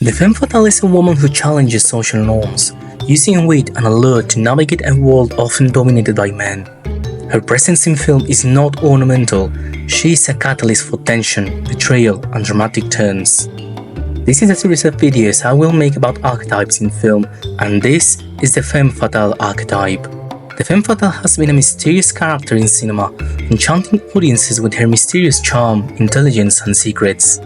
The femme fatale is a woman who challenges social norms, using wit and allure to navigate a world often dominated by men. Her presence in film is not ornamental, she is a catalyst for tension, betrayal, and dramatic turns. This is a series of videos I will make about archetypes in film, and this is the Femme Fatale archetype. The Femme Fatale has been a mysterious character in cinema, enchanting audiences with her mysterious charm, intelligence, and secrets.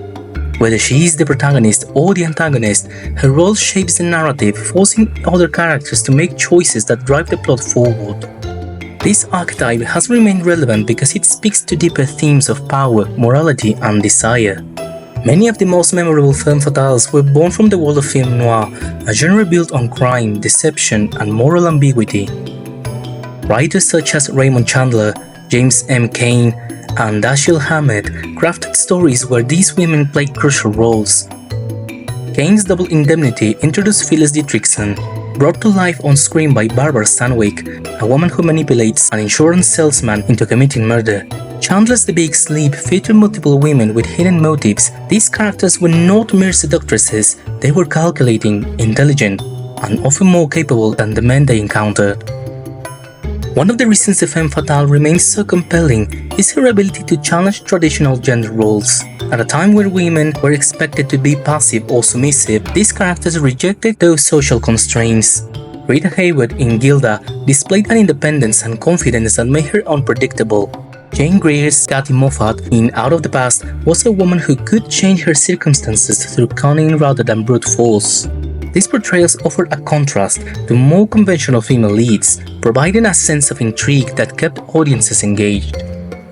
Whether she is the protagonist or the antagonist, her role shapes the narrative, forcing other characters to make choices that drive the plot forward. This archetype has remained relevant because it speaks to deeper themes of power, morality, and desire. Many of the most memorable femme fatales were born from the world of film noir, a genre built on crime, deception, and moral ambiguity. Writers such as Raymond Chandler, James M. Cain, and Dashiell Hammett crafted stories where these women played crucial roles. Cain's Double Indemnity introduced Phyllis Dietrichson, brought to life on screen by Barbara Stanwyck, a woman who manipulates an insurance salesman into committing murder. Chandler's The Big Sleep featured multiple women with hidden motives. These characters were not mere seductresses, they were calculating, intelligent, and often more capable than the men they encountered. One of the reasons the femme fatale remains so compelling is her ability to challenge traditional gender roles. At a time where women were expected to be passive or submissive, these characters rejected those social constraints. Rita Hayworth in Gilda displayed an independence and confidence that made her unpredictable. Jane Greer's Kathy Moffat in Out of the Past was a woman who could change her circumstances through cunning rather than brute force. These portrayals offered a contrast to more conventional female leads, providing a sense of intrigue that kept audiences engaged.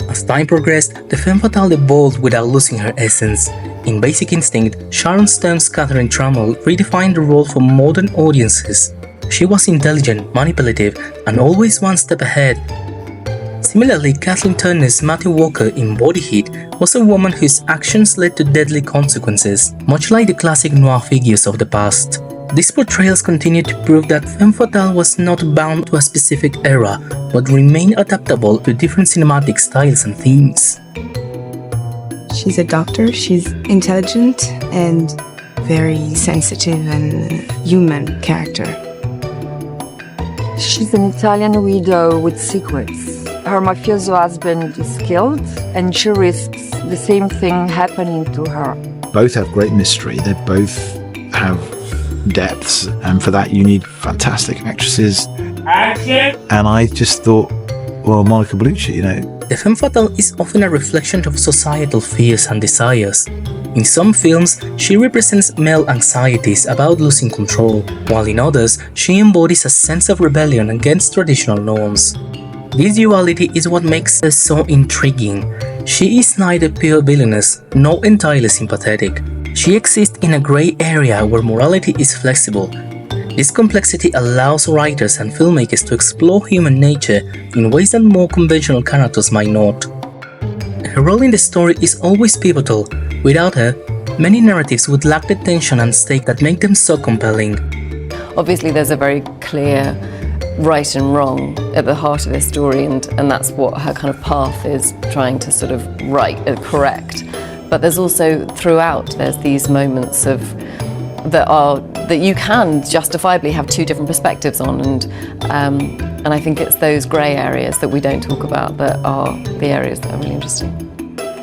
As time progressed, the femme fatale evolved without losing her essence. In Basic Instinct, Sharon Stone's Catherine Trammell redefined the role for modern audiences. She was intelligent, manipulative, and always one step ahead. Similarly, Kathleen Turner's Matthew Walker in Body Heat was a woman whose actions led to deadly consequences, much like the classic noir figures of the past. These portrayals continue to prove that femme fatale was not bound to a specific era, but remained adaptable to different cinematic styles and themes. She's a doctor, she's intelligent and very sensitive and human character. She's an Italian widow with secrets. Her mafioso husband is killed and she risks the same thing happening to her. Both have great mystery, they both have depths, and for that you need fantastic actresses. Action! And I just thought, well, Monica Bellucci, The femme fatale is often a reflection of societal fears and desires. In some films, she represents male anxieties about losing control, while in others, she embodies a sense of rebellion against traditional norms. This duality is what makes her so intriguing. She is neither pure villainous nor entirely sympathetic. She exists in a grey area where morality is flexible. This complexity allows writers and filmmakers to explore human nature in ways that more conventional characters might not. Her role in the story is always pivotal. Without her, many narratives would lack the tension and stake that make them so compelling. Obviously, there's a very clear right and wrong at the heart of this story, and that's what her kind of path is, trying to sort of correct. But there's also throughout there's these moments that you can justifiably have two different perspectives on, and I think it's those grey areas that we don't talk about that are the areas that are really interesting.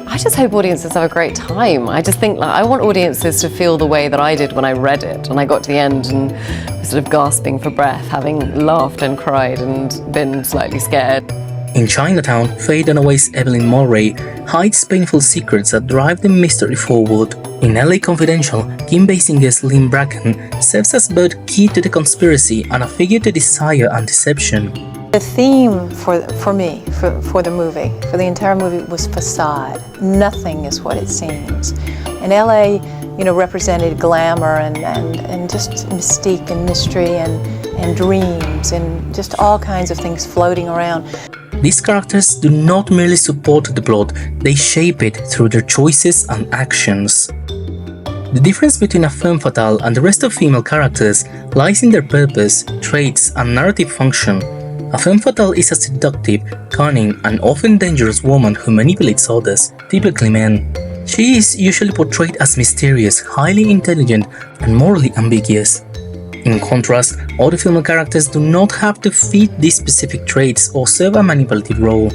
I just hope audiences have a great time. I just think I want audiences to feel the way that I did when I read it, and I got to the end and was sort of gasping for breath, having laughed and cried and been slightly scared. In Chinatown, Faye Dunaway's Evelyn Mulray hides painful secrets that drive the mystery forward. In LA Confidential, Kim Basinger's Lynn Bracken serves as both key to the conspiracy and a figure to desire and deception. The theme for the movie, for the entire movie, was facade. Nothing is what it seems. And LA, represented glamour and just mystique and mystery and dreams and just all kinds of things floating around. These characters do not merely support the plot, they shape it through their choices and actions. The difference between a femme fatale and the rest of female characters lies in their purpose, traits, and narrative function. A femme fatale is a seductive, cunning, and often dangerous woman who manipulates others, typically men. She is usually portrayed as mysterious, highly intelligent, and morally ambiguous. In contrast, other female characters do not have to fit these specific traits or serve a manipulative role.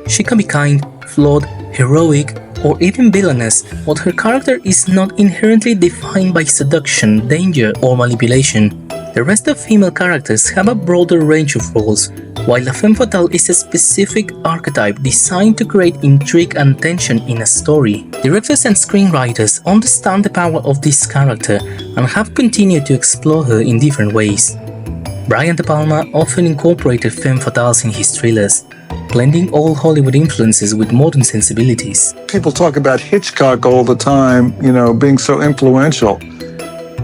She can be kind, flawed, heroic, or even villainous, but her character is not inherently defined by seduction, danger, or manipulation. The rest of female characters have a broader range of roles, while a femme fatale is a specific archetype designed to create intrigue and tension in a story. Directors and screenwriters understand the power of this character and have continued to explore her in different ways. Brian De Palma often incorporated femme fatales in his thrillers, blending old Hollywood influences with modern sensibilities. People talk about Hitchcock all the time, being so influential.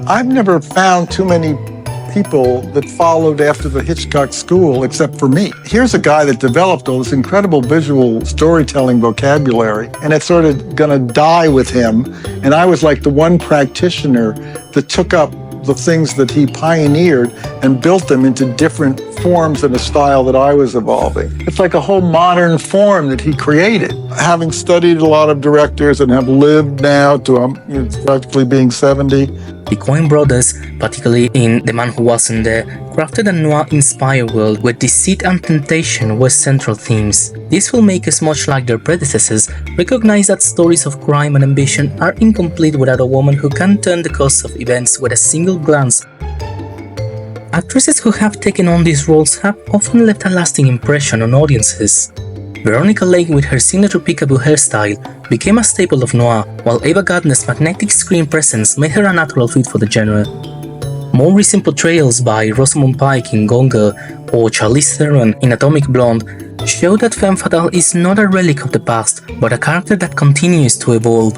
I've never found too many people that followed after the Hitchcock school except for me. Here's a guy that developed all this incredible visual storytelling vocabulary, and it's sort of gonna die with him. And I was like the one practitioner that took up the things that he pioneered and built them into different forms and a style that I was evolving. It's like a whole modern form that he created. Having studied a lot of directors and have lived now to practically being 70. The Coen brothers, particularly in The Man Who Wasn't There, crafted a noir-inspired world where deceit and temptation were central themes. These filmmakers, much like their predecessors, recognize that stories of crime and ambition are incomplete without a woman who can turn the course of events with a single glance. Actresses who have taken on these roles have often left a lasting impression on audiences. Veronica Lake, with her signature peekaboo hairstyle, became a staple of noir, while Ava Gardner's magnetic screen presence made her a natural fit for the genre. More recent portrayals by Rosamund Pike in Gone Girl or Charlize Theron in Atomic Blonde show that femme fatale is not a relic of the past, but a character that continues to evolve.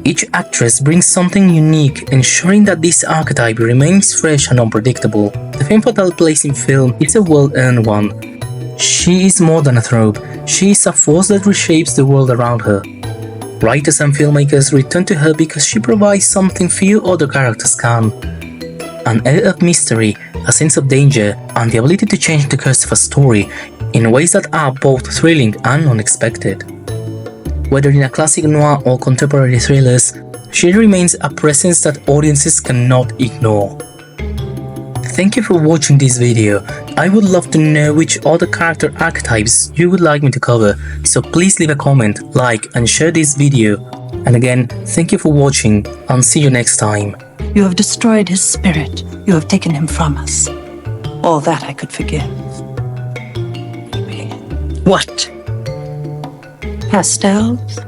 Each actress brings something unique, ensuring that this archetype remains fresh and unpredictable. The femme fatale place in film is a well-earned one. She is more than a trope, she is a force that reshapes the world around her. Writers and filmmakers return to her because she provides something few other characters can. An air of mystery, a sense of danger, and the ability to change the course of a story in ways that are both thrilling and unexpected. Whether in a classic noir or contemporary thrillers, she remains a presence that audiences cannot ignore. Thank you for watching this video. I would love to know which other character archetypes you would like me to cover, so please leave a comment, like and share this video. And again, thank you for watching and see you next time. You have destroyed his spirit. You have taken him from us. All that I could forgive. What? Pastels?